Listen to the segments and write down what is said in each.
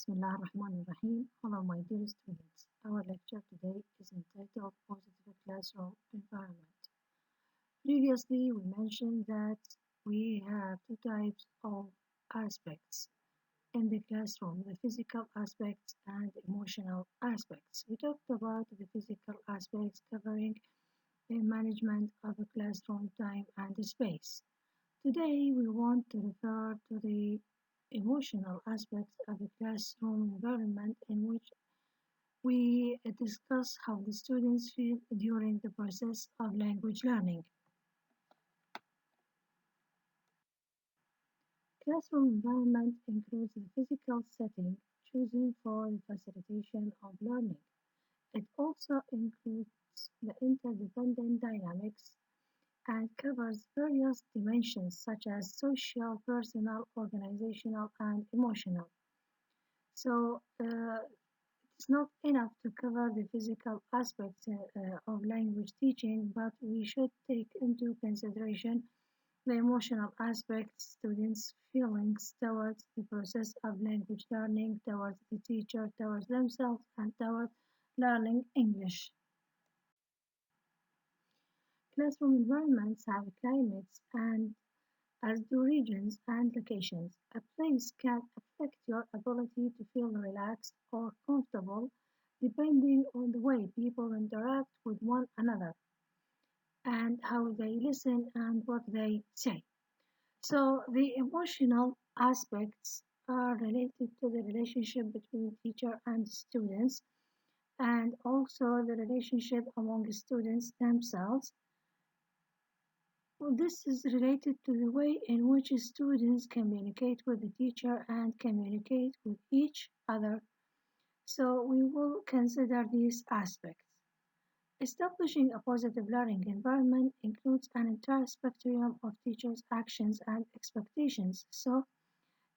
Bismillah ar-Rahman ar-Rahim. Hello, my dear students. Our lecture today is entitled Positive Classroom Environment. Previously, we mentioned that we have two types of aspects in the classroom, the physical aspects and emotional aspects. We talked about the physical aspects covering the management of the classroom time and space. Today, we want to refer to the emotional aspects of the classroom environment in which we discuss how the students feel during the process of language learning. Classroom environment includes the physical setting chosen for the facilitation of learning. It also includes the interdependent dynamics and covers various dimensions such as social, personal, organizational, and emotional. So it's not enough to cover the physical aspects of language teaching, but we should take into consideration the emotional aspects, students' feelings towards the process of language learning, towards the teacher, towards themselves, and towards learning English. Classroom environments have climates and as do regions and locations. A place can affect your ability to feel relaxed or comfortable depending on the way people interact with one another and how they listen and what they say. So, the emotional aspects are related to the relationship between teacher and students and also the relationship among students themselves. Well, this is related to the way in which students communicate with the teacher and communicate with each other. So we will consider these aspects. Establishing a positive learning environment includes an entire spectrum of teachers' actions and expectations. So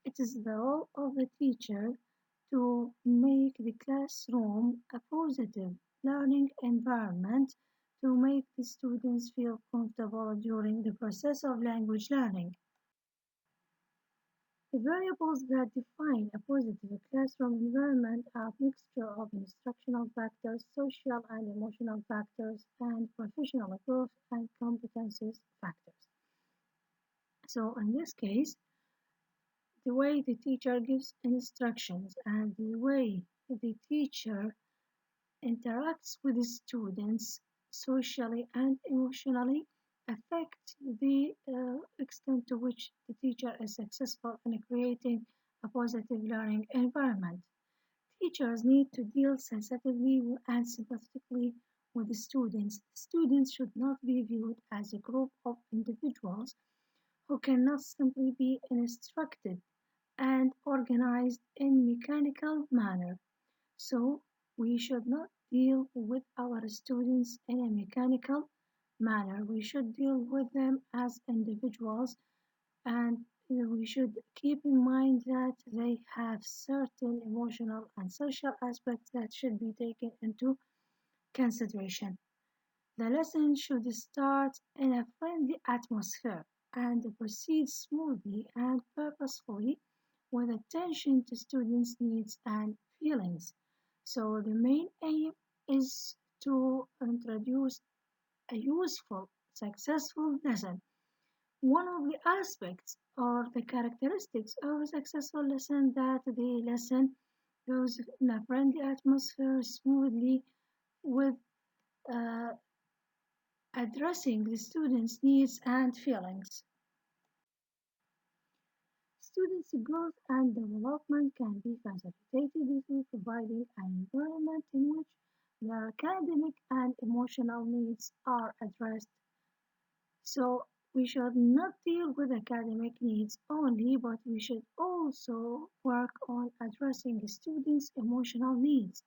it is the role of the teacher to make the classroom a positive learning environment to make the students feel comfortable during the process of language learning. The variables that define a positive classroom environment are a mixture of instructional factors, social and emotional factors, and professional growth and competencies factors. So in this case, the way the teacher gives instructions and the way the teacher interacts with the students socially and emotionally affect the extent to which the teacher is successful in creating a positive learning environment. Teachers need to deal sensitively and sympathetically with the students. Students should not be viewed as a group of individuals who cannot simply be instructed and organized in mechanical manner. So we should not deal with our students in a mechanical manner. We should deal with them as individuals and we should keep in mind that they have certain emotional and social aspects that should be taken into consideration. The lesson should start in a friendly atmosphere and proceed smoothly and purposefully with attention to students' needs and feelings. So the main aim is to introduce a useful, successful lesson. One of the aspects or the characteristics of a successful lesson that the lesson goes in a friendly atmosphere smoothly with uh, addressing the students' needs and feelings. Students' growth and development can be facilitated through providing an environment in which their academic and emotional needs are addressed. So, we should not deal with academic needs only, but we should also work on addressing students' emotional needs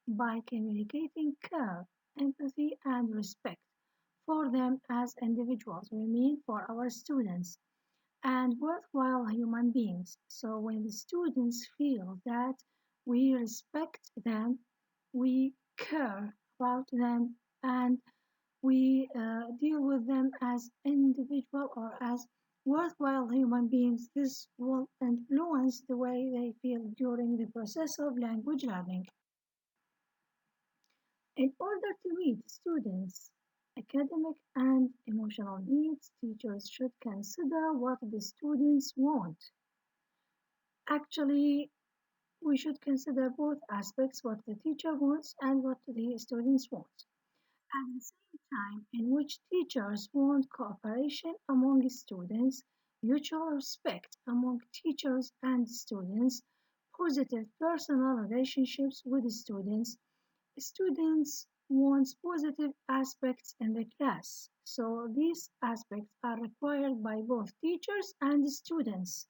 by communicating care, empathy, and respect for them as individuals. We mean for our students and worthwhile human beings. So when the students feel that we respect them, we care about them, and we deal with them as individual or as worthwhile human beings. This will influence the way they feel during the process of language learning. In order to meet students' academic and emotional needs, teachers should consider what the students want. Actually, we should consider both aspects, what the teacher wants and what the students want. At the same time, in which teachers want cooperation among students, mutual respect among teachers and students, positive personal relationships with students. Students want positive aspects in the class, so these aspects are required by both teachers and students.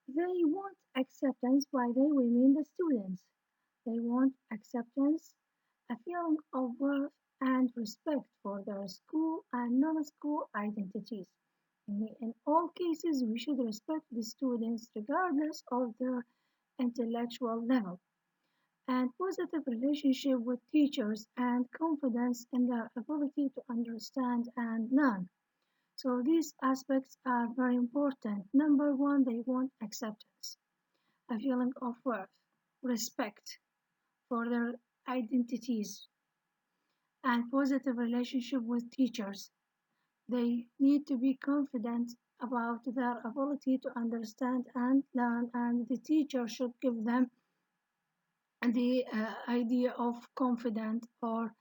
They want acceptance by they we mean the students. They want acceptance, a feeling of worth and respect for their school and non-school identities. In all cases, we should respect the students regardless of their intellectual level, and positive relationship with teachers and confidence in their ability to understand and learn. So these aspects are very important. Number one, they want acceptance, a feeling of worth, respect for their identities, and positive relationship with teachers. They need to be confident about their ability to understand and learn, and the teacher should give them the idea of confident, or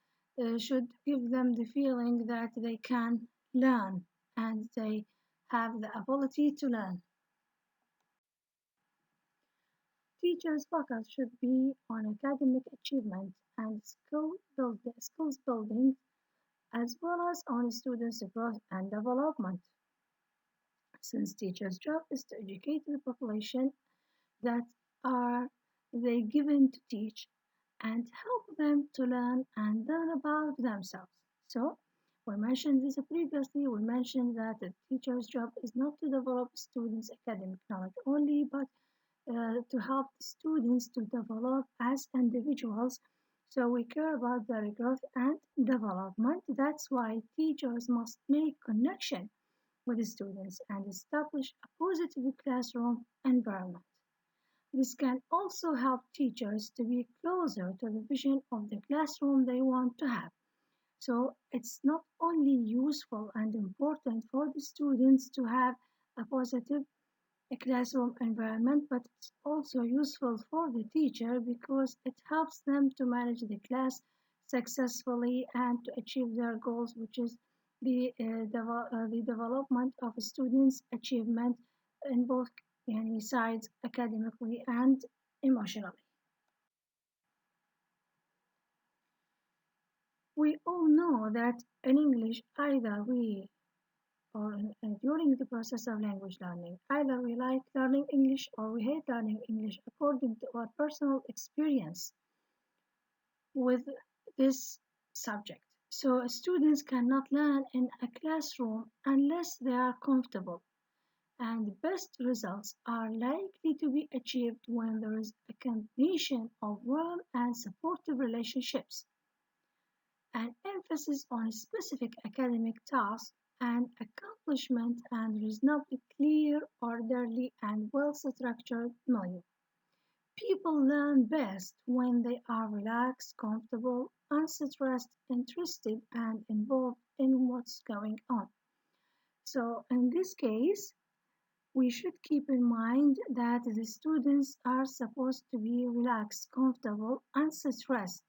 should give them the feeling that they can learn and they have the ability to learn. Teachers' focus should be on academic achievement and skills building, as well as on students' growth and development. Since teachers' job is to educate the population, that are they given to teach and help them to learn and learn about themselves. So we mentioned this previously. We mentioned that the teacher's job is not to develop students' academic knowledge only, but to help the students to develop as individuals. So we care about their growth and development. That's why teachers must make connection with the students and establish a positive classroom environment. This can also help teachers to be closer to the vision of the classroom they want to have. So it's not only useful and important for the students to have a positive classroom environment, but it's also useful for the teacher because it helps them to manage the class successfully and to achieve their goals, which is the development of students' achievement in both sides, academically and emotionally. We all know that in English, either we or during the process of language learning, either we like learning English or we hate learning English according to our personal experience with this subject. So students cannot learn in a classroom unless they are comfortable, and the best results are likely to be achieved when there is a combination of warm and supportive relationships, an emphasis on specific academic tasks and accomplishment, and reasonably clear, orderly, and well-structured milieu. People learn best when they are relaxed, comfortable, unstressed, interested, and involved in what's going on. So in this case, we should keep in mind that the students are supposed to be relaxed, comfortable, unstressed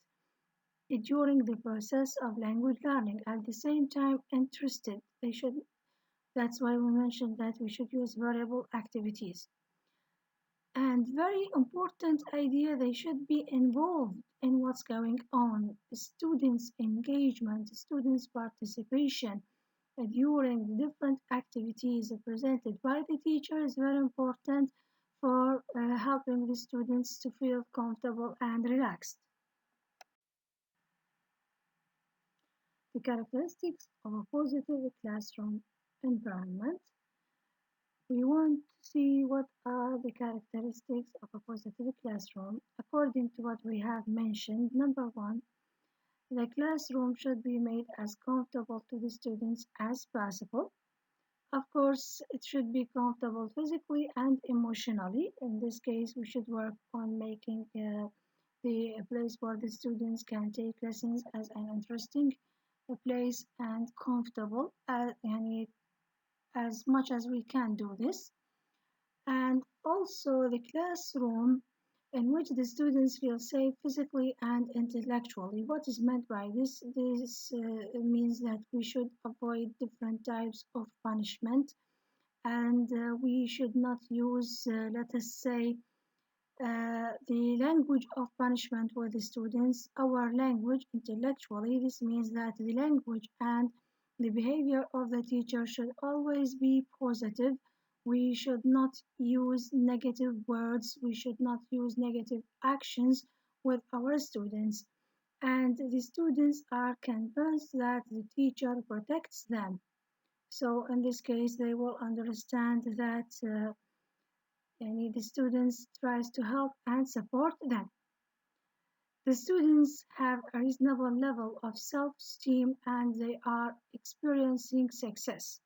during the process of language learning. At the same time, interested. They should. That's why we mentioned that we should use variable activities. And very important idea, they should be involved in what's going on. Students' engagement, students' participation during the different activities presented by the teacher is very important for helping the students to feel comfortable and relaxed. The characteristics of a positive classroom environment. We want to see what are the characteristics of a positive classroom according to what we have mentioned. Number one, the classroom should be made as comfortable to the students as possible. Of course, it should be comfortable physically and emotionally. In this case, we should work on making the place where the students can take lessons as an interesting place and comfortable as much as we can do this. And also the classroom in which the students feel safe physically and intellectually. What is meant by this? This means that we should avoid different types of punishment, and we should not use, let us say, the language of punishment with the students, our language intellectually. This means that the language and the behavior of the teacher should always be positive. We should not use negative words, we should not use negative actions with our students. And the students are convinced that the teacher protects them. So in this case, they will understand that the students tries to help and support them. The students have a reasonable level of self-esteem and they are experiencing success.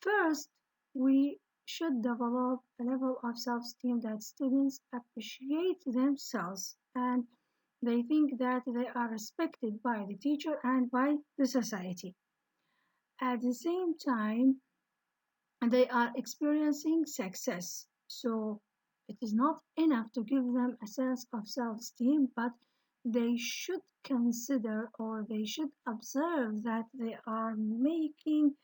First, we should develop a level of self-esteem that students appreciate themselves and they think that they are respected by the teacher and by the society. At the same time, they are experiencing success. So it is not enough to give them a sense of self esteem, but they should consider or they should observe that they are making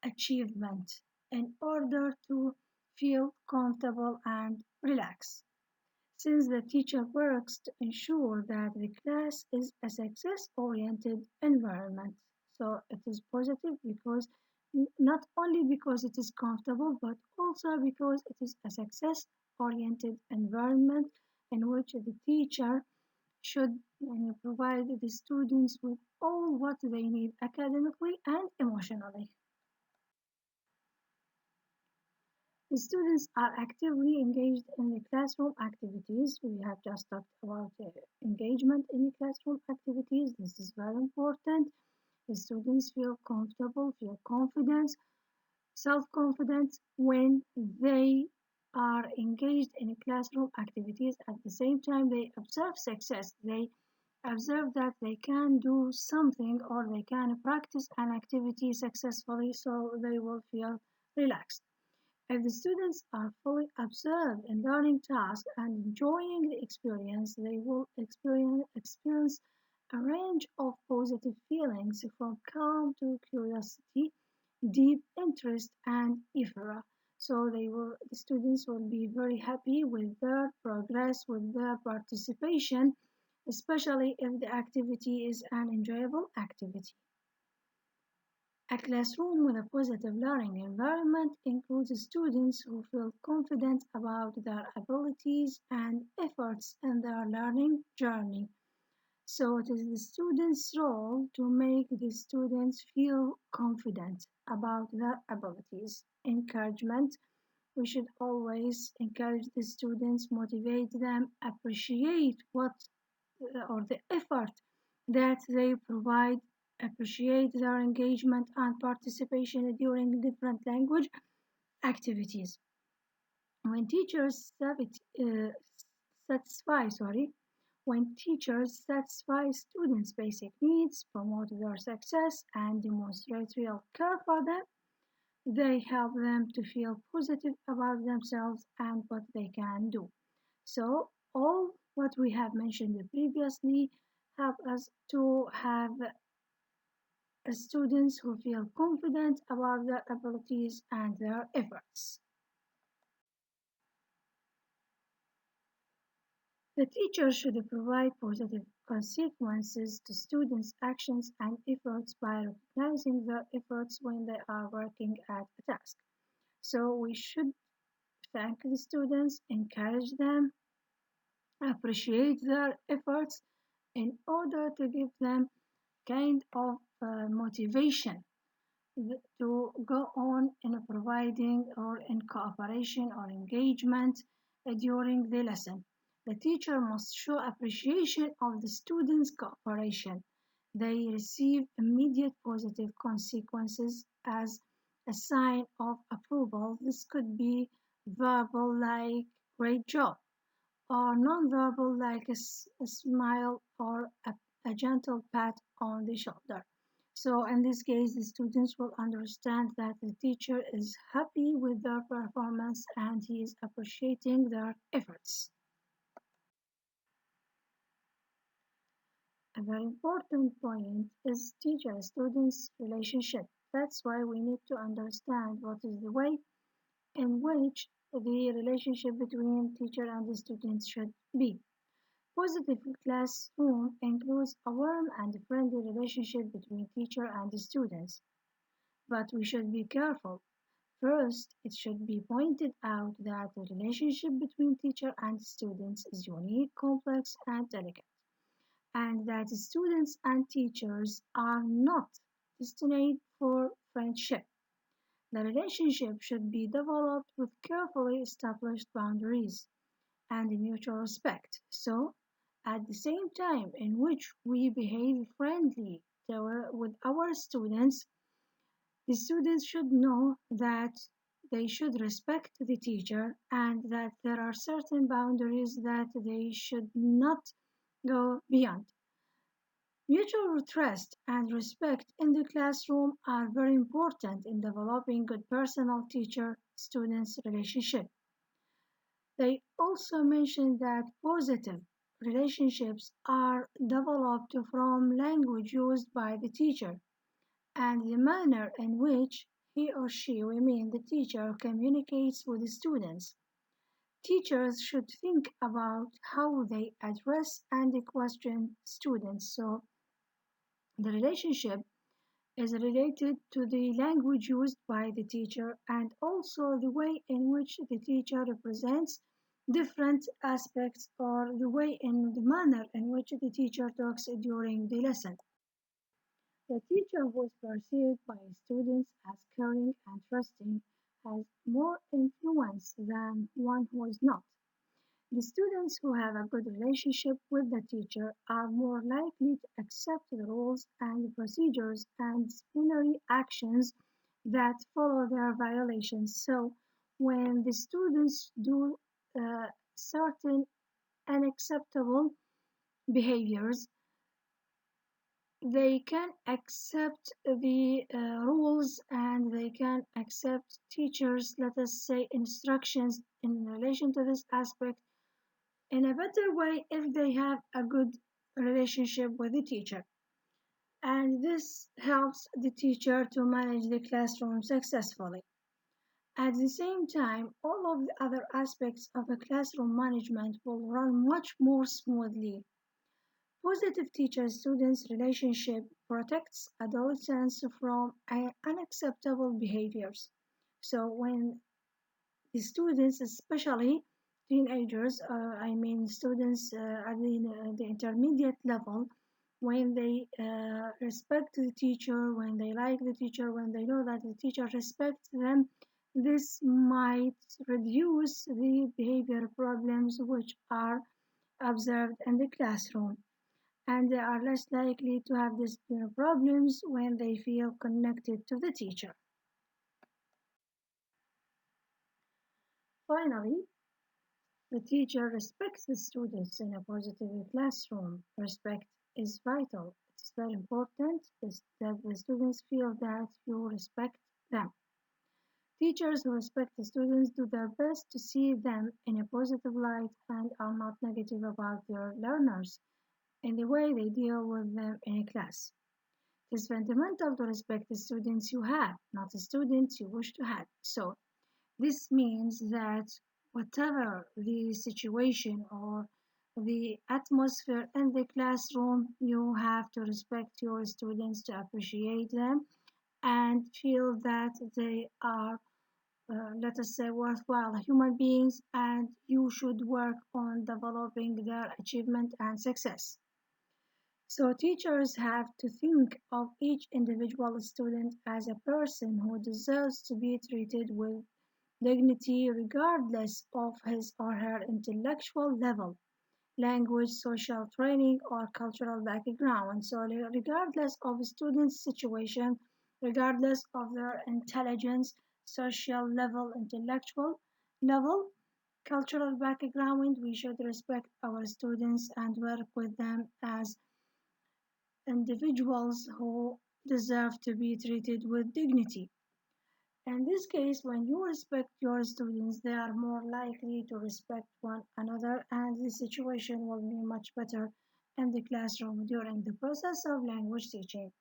achievement in order to feel comfortable and relaxed. Since the teacher works to ensure that the class is a success oriented environment. So it is positive because not only because it is comfortable, but also because it is a success oriented environment in which the teacher should provide the students with all what they need academically and emotionally. The students are actively engaged in the classroom activities. We have just talked about engagement in the classroom activities. This is very important. The students feel comfortable, feel confidence, self-confidence when they are engaged in classroom activities. At the same time, they observe success. They observe that they can do something or they can practice an activity successfully, so they will feel relaxed. If the students are fully absorbed in learning tasks and enjoying the experience, they will experience a range of positive feelings from calm to curiosity, deep interest, and euphoria. So the students will be very happy with their progress, with their participation, especially if the activity is an enjoyable activity. A classroom with a positive learning environment includes students who feel confident about their abilities and efforts in their learning journey. So it is the students' role to make the students feel confident about their abilities. Encouragement. We should always encourage the students, motivate them, appreciate what or the effort that they provide, appreciate their engagement and participation during different language activities. When teachers satisfy, sorry, when teachers satisfy students' basic needs, promote their success, and demonstrate real care for them, they help them to feel positive about themselves and what they can do. So, all what we have mentioned previously help us to have students who feel confident about their abilities and their efforts. The teacher should provide positive consequences to students' actions and efforts by recognizing their efforts when they are working at a task. So we should thank the students, encourage them, appreciate their efforts in order to give them kind of motivation to go on in providing or in cooperation or engagement during the lesson. The teacher must show appreciation of the students' cooperation. They receive immediate positive consequences as a sign of approval. This could be verbal, like great job, or nonverbal, like a smile or a gentle pat on the shoulder. So, in this case, the students will understand that the teacher is happy with their performance and he is appreciating their efforts. A very important point is teacher-students relationship. That's why we need to understand what is the way in which the relationship between teacher and the students should be. Positive classroom includes a warm and friendly relationship between teacher and the students, but we should be careful. First, it should be pointed out that the relationship between teacher and students is unique, complex, and delicate, and that students and teachers are not destined for friendship. The relationship should be developed with carefully established boundaries and mutual respect. So, at the same time in which we behave friendly with our students, the students should know that they should respect the teacher and that there are certain boundaries that they should not go beyond. Mutual trust and respect in the classroom are very important in developing good personal teacher-students relationship. They also mention that positive relationships are developed from language used by the teacher and the manner in which he or she, we mean the teacher, communicates with the students. Teachers should think about how they address and question students. So the relationship is related to the language used by the teacher and also the way in which the teacher represents different aspects or the way in the manner in which the teacher talks during the lesson. The teacher who is perceived by students as caring and trusting has more influence than one who is not. The students who have a good relationship with the teacher are more likely to accept the rules and procedures and disciplinary actions that follow their violations. So, when the students do certain unacceptable behaviors, they can accept the rules and they can accept teachers, let us say, instructions in relation to this aspect in a better way if they have a good relationship with the teacher. And this helps the teacher to manage the classroom successfully. At the same time, all of the other aspects of a classroom management will run much more smoothly. Positive teacher-students relationship protects adolescents from unacceptable behaviors. So when the students, especially teenagers, I mean students at the intermediate level, when they respect the teacher, when they like the teacher, when they know that the teacher respects them, this might reduce the behavior problems which are observed in the classroom. And they are less likely to have discipline problems when they feel connected to the teacher. Finally, the teacher respects the students in a positive classroom. Respect is vital. It's very important that the students feel that you respect them. Teachers who respect the students do their best to see them in a positive light and are not negative about their learners in the way they deal with them in a class. It is fundamental to respect the students you have, not the students you wish to have. So, this means that whatever the situation or the atmosphere in the classroom, you have to respect your students to appreciate them and feel that they are, let us say, worthwhile human beings and you should work on developing their achievement and success. So teachers have to think of each individual student as a person who deserves to be treated with dignity regardless of his or her intellectual level, language, social training, or cultural background. So regardless of a student's situation, regardless of their intelligence, social level, intellectual level, cultural background. We should respect our students and work with them as individuals who deserve to be treated with dignity. In this case, when you respect your students, they are more likely to respect one another, and the situation will be much better in the classroom during the process of language teaching.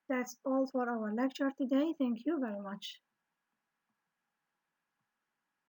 That's all for our lecture today. Thank you very much.